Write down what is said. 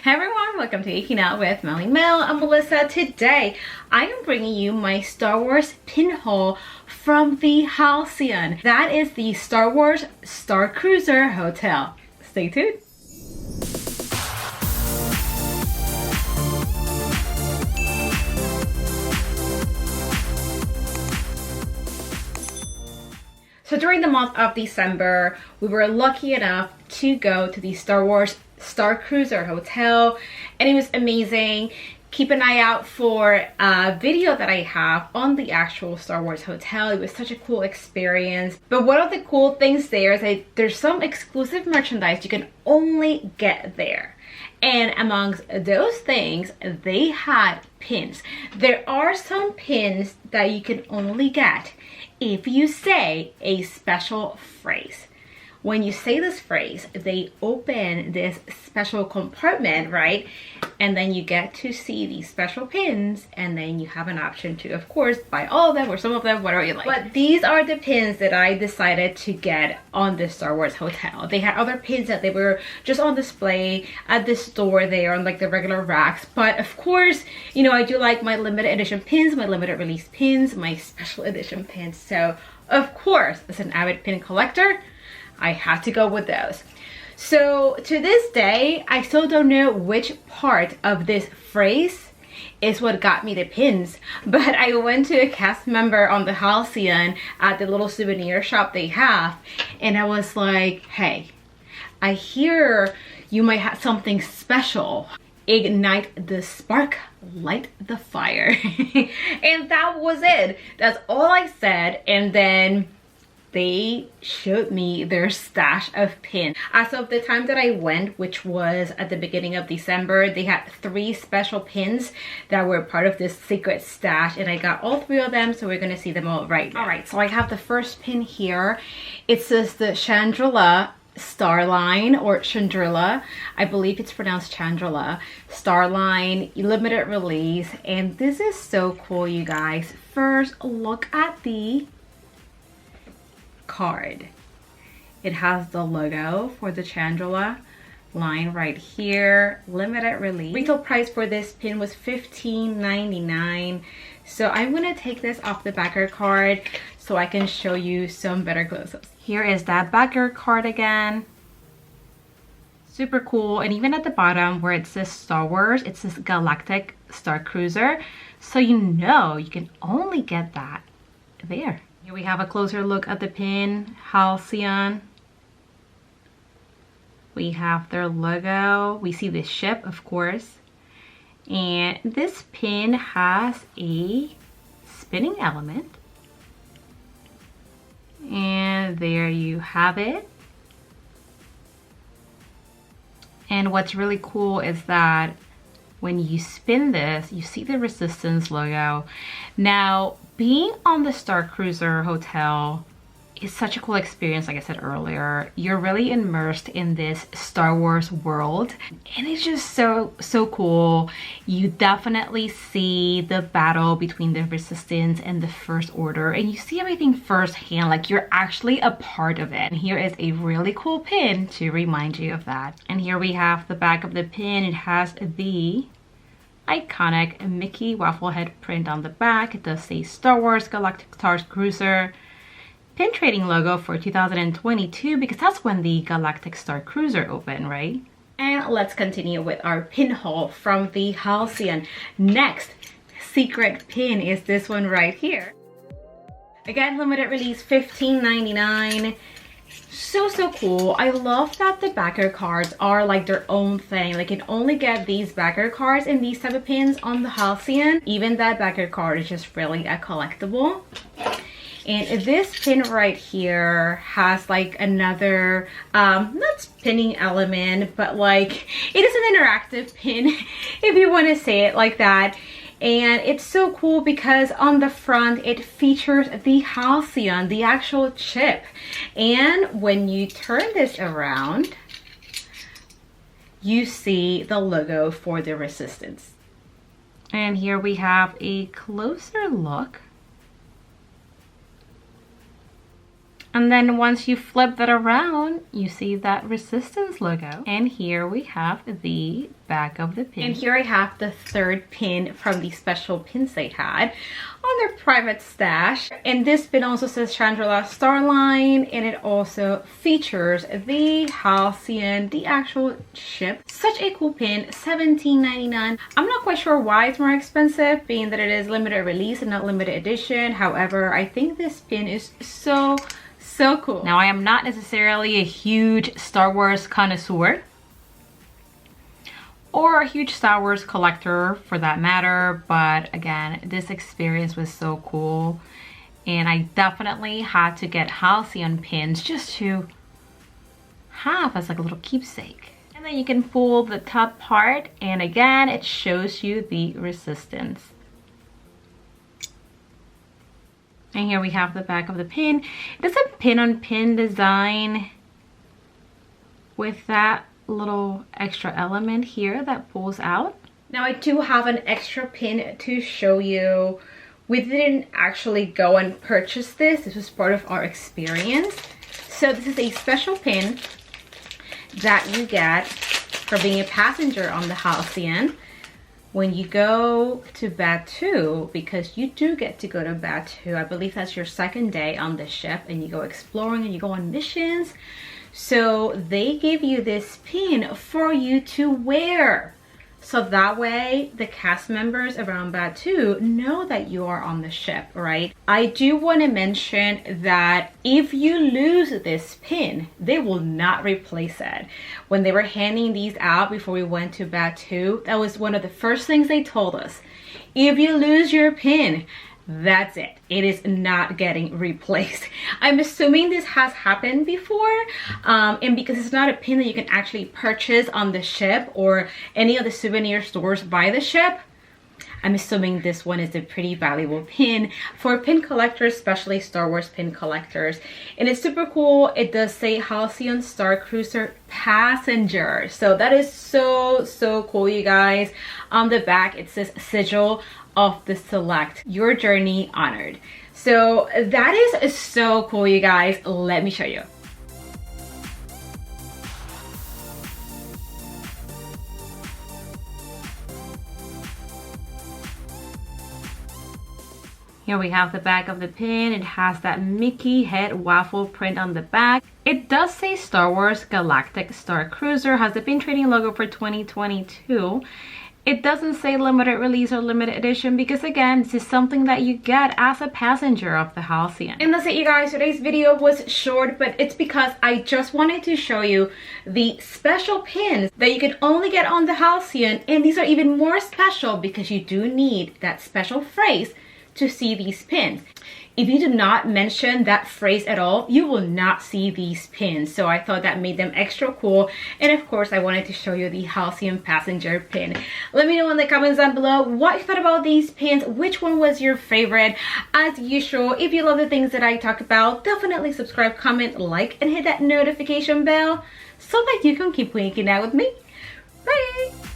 Hey everyone, welcome to Geeking Out with MellyMel. I'm Melissa. Today, I am bringing you my Star Wars pin haul from the Halcyon. That is the Star Wars Starcruiser Hotel. Stay tuned. So during the month of December, we were lucky enough to go to the Star Wars Starcruiser Hotel, and it was amazing. Keep an eye out for a video that I have on the actual Star Wars Hotel. It was such a cool experience. But one of the cool things there is that there's some exclusive merchandise you can only get there. And amongst those things, they had pins. There are some pins that you can only get if you say a special phrase. When you say this phrase, they open this special compartment, right? And then you get to see these special pins, and then you have an option to, of course, buy all of them or some of them, whatever you like. But these are the pins that I decided to get on the Star Wars Hotel. They had other pins that they were just on display at the store there on like the regular racks. But of course, you know, I do like my limited edition pins, my limited release pins, my special edition pins. So of course, as an avid pin collector, I had to go with those. So to this day, I still don't know which part of this phrase is what got me the pins, but I went to a cast member on the Halcyon at the little souvenir shop they have, and I was like, hey, I hear you might have something special. Ignite the spark, light the fire. And that was it. That's all I said. And then they showed me their stash of pins. As of the time that I went, which was at the beginning of December, they had 3 special pins that were part of this secret stash, and I got all 3 of them, so we're gonna see them all right now. All right, so I have the first pin here. It says the Chandrila Starline, or Chandrila, I believe it's pronounced Chandrila Starline limited release, and this is so cool, you guys. First, look at the card. It has the logo for the Chandrila line right here, limited release. Retail price for this pin was $15.99. So I'm gonna take this off the backer card so I can show you some better close-ups. Here is that backer card again. Super cool. And even at the bottom where it says Star Wars, it says Galactic Starcruiser. So you know you can only get that there. Here we have a closer look at the pin, Halcyon. We have their logo. We see the ship, of course. And this pin has a spinning element. And there you have it. And what's really cool is that when you spin this, you see the Resistance logo. Now, being on the Starcruiser Hotel is such a cool experience, like I said earlier. You're really immersed in this Star Wars world, and it's just so cool. You definitely see the battle between the Resistance and the First Order, and you see everything firsthand, like you're actually a part of it. And here is a really cool pin to remind you of that. And here we have the back of the pin. It has the iconic Mickey waffle head print on the back. It does say Star Wars Galactic Starcruiser pin trading logo for 2022, because that's when the Galactic Starcruiser opened, right? And let's continue with our pin haul from the Halcyon. Next secret pin is this one right here. Again, limited release, $15.99. So cool. I love that the backer cards are like their own thing. Like, you can only get these backer cards and these type of pins on the Halcyon. Even that backer card is just really a collectible. And this pin right here has like another not spinning element, but like it is an interactive pin if you want to say it like that. And it's so cool because on the front it features the Halcyon, the actual chip. And when you turn this around, you see the logo for the Resistance. And here we have a closer look And then once you flip that around, you see that Resistance logo. And here we have the back of the pin. And here I have the third pin from the special pins they had on their private stash. And this pin also says Chandrila Starline, and it also features the Halcyon, the actual ship. Such a cool pin, $17.99. I'm not quite sure why it's more expensive, being that it is limited release and not limited edition. However, I think this pin is so cool. Now, I am not necessarily a huge Star Wars connoisseur or a huge Star Wars collector for that matter, but again, this experience was so cool, and I definitely had to get Halcyon pins just to have as like a little keepsake. And then you can pull the top part, and again, it shows you the Resistance. And here we have the back of the pin. It's a pin-on-pin design with that little extra element here that pulls out. Now I do have an extra pin to show you. We didn't actually go and purchase this. This was part of our experience. So this is a special pin that you get for being a passenger on the Halcyon. When you go to Batuu, because you do get to go to Batuu, I believe that's your second day on the ship, and you go exploring and you go on missions. So they give you this pin for you to wear. So that way the cast members around Batuu know that you are on the ship, right? I do want to mention that if you lose this pin, they will not replace it. When they were handing these out before we went to Batuu, that was one of the first things they told us. If you lose your pin, that's it. It is not getting replaced. I'm assuming this has happened before, and because it's not a pin that you can actually purchase on the ship or any of the souvenir stores by the ship, I'm assuming this one is a pretty valuable pin for pin collectors, especially Star Wars pin collectors. And it's super cool. It does say Halcyon Starcruiser Passenger. So that is so cool, you guys. On the back, it says Sigil of the Select, your journey honored. So that is so cool, you guys. Let me show you. Here we have the back of the pin. It has that Mickey head waffle print on the back. It does say Star Wars Galactic Starcruiser, has the pin trading logo for 2022. It doesn't say limited release or limited edition because again, this is something that you get as a passenger of the Halcyon. And that's it, you guys. Today's video was short, but it's because I just wanted to show you the special pins that you can only get on the Halcyon, and these are even more special because you do need that special phrase to see these pins. If you do not mention that phrase at all, you will not see these pins. So I thought that made them extra cool. And of course, I wanted to show you the Halcyon passenger pin. Let me know in the comments down below what you thought about these pins. Which one was your favorite? As usual, if you love the things that I talk about, definitely subscribe, comment, like, and hit that notification bell so that you can keep winking out with me. Bye!